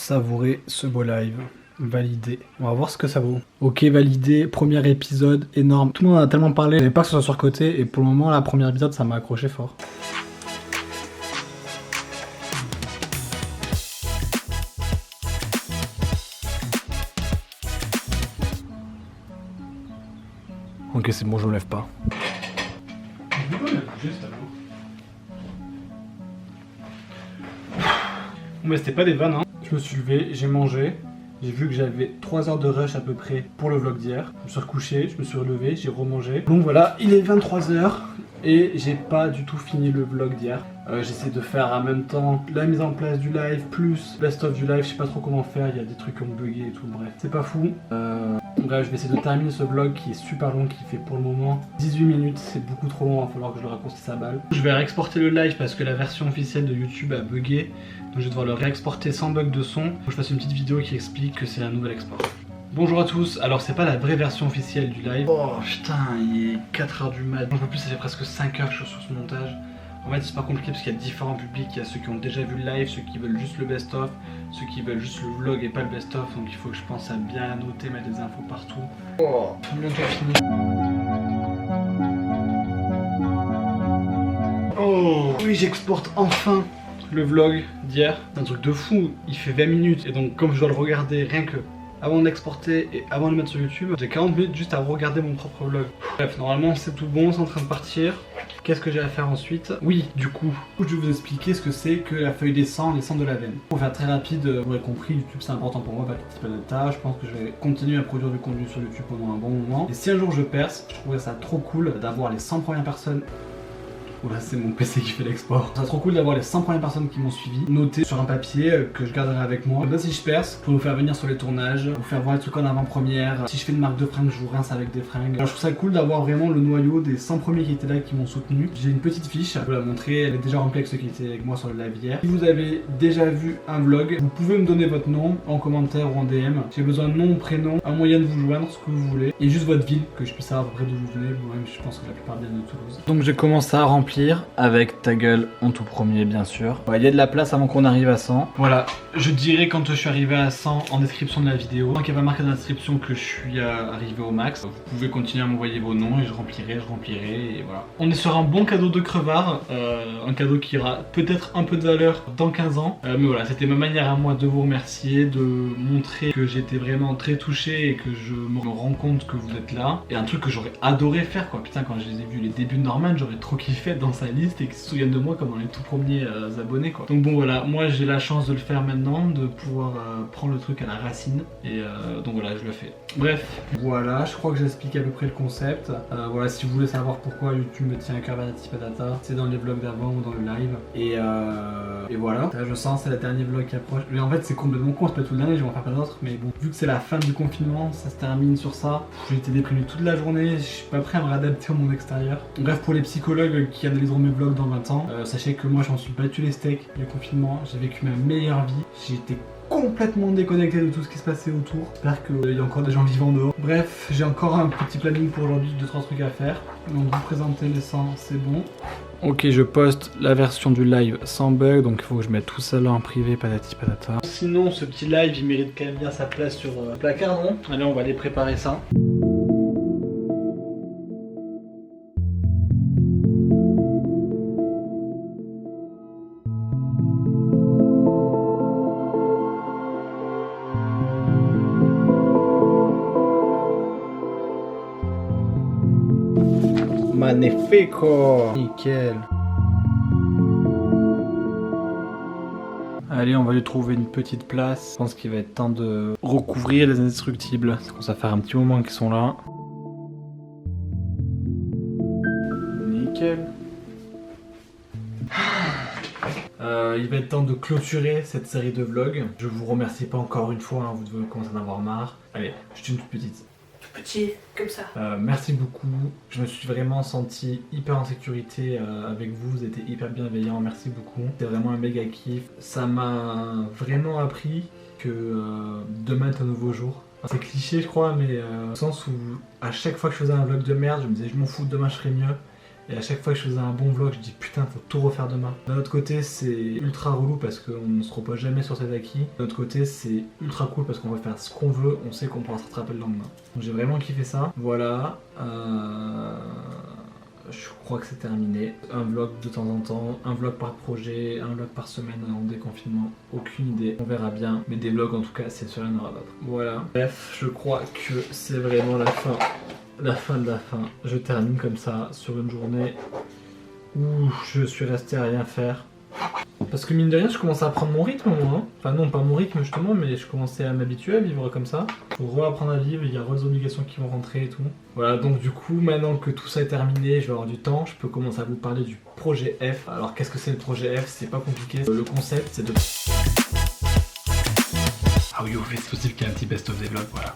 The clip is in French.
savourer ce beau live. Validé. On va voir ce que ça vaut. Ok, validé. Premier épisode, énorme. Tout le monde en a tellement parlé. J'avais pas que ce soit surcoté. Et pour le moment, la première épisode, ça m'a accroché fort. Ok, c'est bon, je me lève pas. Bon, mais c'était pas des vannes, hein. Je me suis levé, j'ai mangé. J'ai vu que j'avais 3 heures de rush à peu près pour le vlog d'hier. Je me suis recouché, je me suis relevé, j'ai remangé. Donc voilà, il est 23 h et j'ai pas du tout fini le vlog d'hier. J'essaie de faire en même temps la mise en place du live plus best of du live. Je sais pas trop comment faire, il y a des trucs qui ont bugué et tout, bref. C'est pas fou. Bref, je vais essayer de terminer ce vlog qui est super long, qui fait pour le moment 18 minutes. C'est beaucoup trop long, il va falloir que je le raccourcisse à balle. Je vais réexporter le live parce que la version officielle de YouTube a bugué. Donc je vais devoir le réexporter sans bug de son. Faut que je fasse une petite vidéo qui explique que c'est un nouvel export. Bonjour à tous, alors c'est pas la vraie version officielle du live. Oh putain, il est 4 h du mat. J'en peux plus, ça fait presque 5 heures que je suis sur ce montage. En fait c'est pas compliqué parce qu'il y a différents publics. Il y a ceux qui ont déjà vu le live, ceux qui veulent juste le best-of, ceux qui veulent juste le vlog et pas le best-of. Donc il faut que je pense à bien noter, mettre des infos partout. Oh, bientôt fini. Oh oui, j'exporte enfin le vlog d'hier. C'est un truc de fou, il fait 20 minutes. Et donc comme je dois le regarder rien que avant de l'exporter et avant de le mettre sur YouTube, j'ai 40 minutes juste à regarder mon propre vlog. Bref, normalement c'est tout bon, c'est en train de partir. Qu'est-ce que j'ai à faire ensuite? Oui, du coup, je vais vous expliquer ce que c'est que la feuille des sangs, les sangs de la veine. Pour faire très rapide, vous l'aurez compris, YouTube c'est important pour moi, pas de petit peu de tâches. Je pense que je vais continuer à produire du contenu sur YouTube pendant un bon moment. Et si un jour je perce, je trouverais ça trop cool d'avoir les 100 premières personnes. Oula, c'est mon PC qui fait l'export. Ça serait trop cool d'avoir les 100 premières personnes qui m'ont suivi notées sur un papier que je garderai avec moi. Là, si je perce, pour vous faire venir sur les tournages, vous faire voir les trucs en avant-première. Si je fais une marque de fringues, je vous rince avec des fringues. Alors, je trouve ça cool d'avoir vraiment le noyau des 100 premiers qui étaient là, qui m'ont soutenu. J'ai une petite fiche, je vais vous la montrer. Elle est déjà remplie avec ceux qui étaient avec moi sur le live hier. Si vous avez déjà vu un vlog, vous pouvez me donner votre nom en commentaire ou en DM. J'ai besoin de nom, prénom, un moyen de vous joindre, ce que vous voulez. Et juste votre ville, que je puisse savoir à peu près d'où vous venez. Moi-même, je pense que la plupart viennent de Toulouse. Donc, j'ai commencé à remplir avec ta gueule en tout premier, bien sûr. Il y a de la place avant qu'on arrive à 100. Voilà, je dirai quand je suis arrivé à 100 en description de la vidéo. Donc il va marquer dans la description que je suis arrivé au max. Vous pouvez continuer à m'envoyer vos noms et je remplirai et voilà. On est sur un bon cadeau de crevard, un cadeau qui aura peut-être un peu de valeur dans 15 ans. Mais voilà, c'était ma manière à moi de vous remercier, de montrer que j'étais vraiment très touché et que je me rends compte que vous êtes là. Et un truc que j'aurais adoré faire quoi, putain, quand je les ai vus les débuts de Norman, j'aurais trop kiffé être dans sa liste et qu'ils se souviennent de moi comme dans les tout premiers abonnés quoi. Donc bon voilà, moi j'ai la chance de le faire maintenant, de pouvoir prendre le truc à la racine et donc voilà, je le fais. Bref, voilà, je crois que j'explique à peu près le concept. Voilà, si vous voulez savoir pourquoi YouTube me tient à cœur patati patata, c'est dans les vlogs d'avant ou dans le live. Et voilà, là, je sens c'est le dernier vlog qui approche. Mais en fait c'est complètement con, c'est pas tout le dernier, je vais en faire plein d'autres. Mais bon, vu que c'est la fin du confinement, ça se termine sur ça. J'ai été déprimé toute la journée, je suis pas prêt à me réadapter au monde extérieur. Bref, pour les psychologues qui analyseront mes vlogs dans 20 ans, sachez que moi j'en suis battu les steaks du confinement, j'ai vécu ma meilleure vie, j'étais complètement déconnecté de tout ce qui se passait autour. J'espère qu'il y a encore des gens vivants dehors. Bref, j'ai encore un petit planning pour aujourd'hui, 2-3 trucs à faire. Donc vous présenter les 100, c'est bon. Ok, je poste la version du live sans bug, donc il faut que je mette tout ça là en privé, patati patata. Sinon, ce petit live, il mérite quand même bien sa place sur le placard, non? Allez, on va aller préparer ça. Magnifico! Nickel! Allez, on va lui trouver une petite place. Je pense qu'il va être temps de recouvrir les indestructibles. Ça commence à faire un petit moment qu'ils sont là. Nickel! Il va être temps de clôturer cette série de vlogs. Je vous remercie pas encore une fois, hein, vous devez commencer à en avoir marre. Allez, je suis une toute petite. Petit, comme ça. Merci beaucoup, je me suis vraiment senti hyper en sécurité avec vous, vous étiez hyper bienveillants, merci beaucoup. C'était vraiment un méga kiff. Ça m'a vraiment appris que demain est un nouveau jour. C'est cliché je crois, mais au sens où à chaque fois que je faisais un vlog de merde, je me disais je m'en fous, demain je ferai mieux. Et à chaque fois que je faisais un bon vlog, je dis putain, faut tout refaire demain. D'un autre côté, c'est ultra relou parce qu'on ne se repose jamais sur cet acquis. D'un autre côté, c'est ultra cool parce qu'on va faire ce qu'on veut, on sait qu'on pourra se rattraper le lendemain. Donc j'ai vraiment kiffé ça. Voilà. Je crois que c'est terminé. Un vlog de temps en temps, un vlog par projet, un vlog par semaine en déconfinement. Aucune idée, on verra bien. Mais des vlogs en tout cas, c'est sûr, il y en aura d'autres. Voilà. Bref, je crois que c'est vraiment la fin. La fin de la fin. Je termine comme ça sur une journée où je suis resté à rien faire. Parce que mine de rien, je commençais à prendre mon rythme, moi. Hein. Enfin non, pas mon rythme justement, mais je commençais à m'habituer à vivre comme ça. Faut réapprendre à vivre, il y a des obligations qui vont rentrer et tout. Voilà, donc du coup, maintenant que tout ça est terminé, je vais avoir du temps, je peux commencer à vous parler du projet F. Alors qu'est-ce que c'est le projet F? C'est pas compliqué. Le concept, c'est de... Ah oui, au fait, c'est possible qu'il y ait un petit best-of des vlogs, voilà.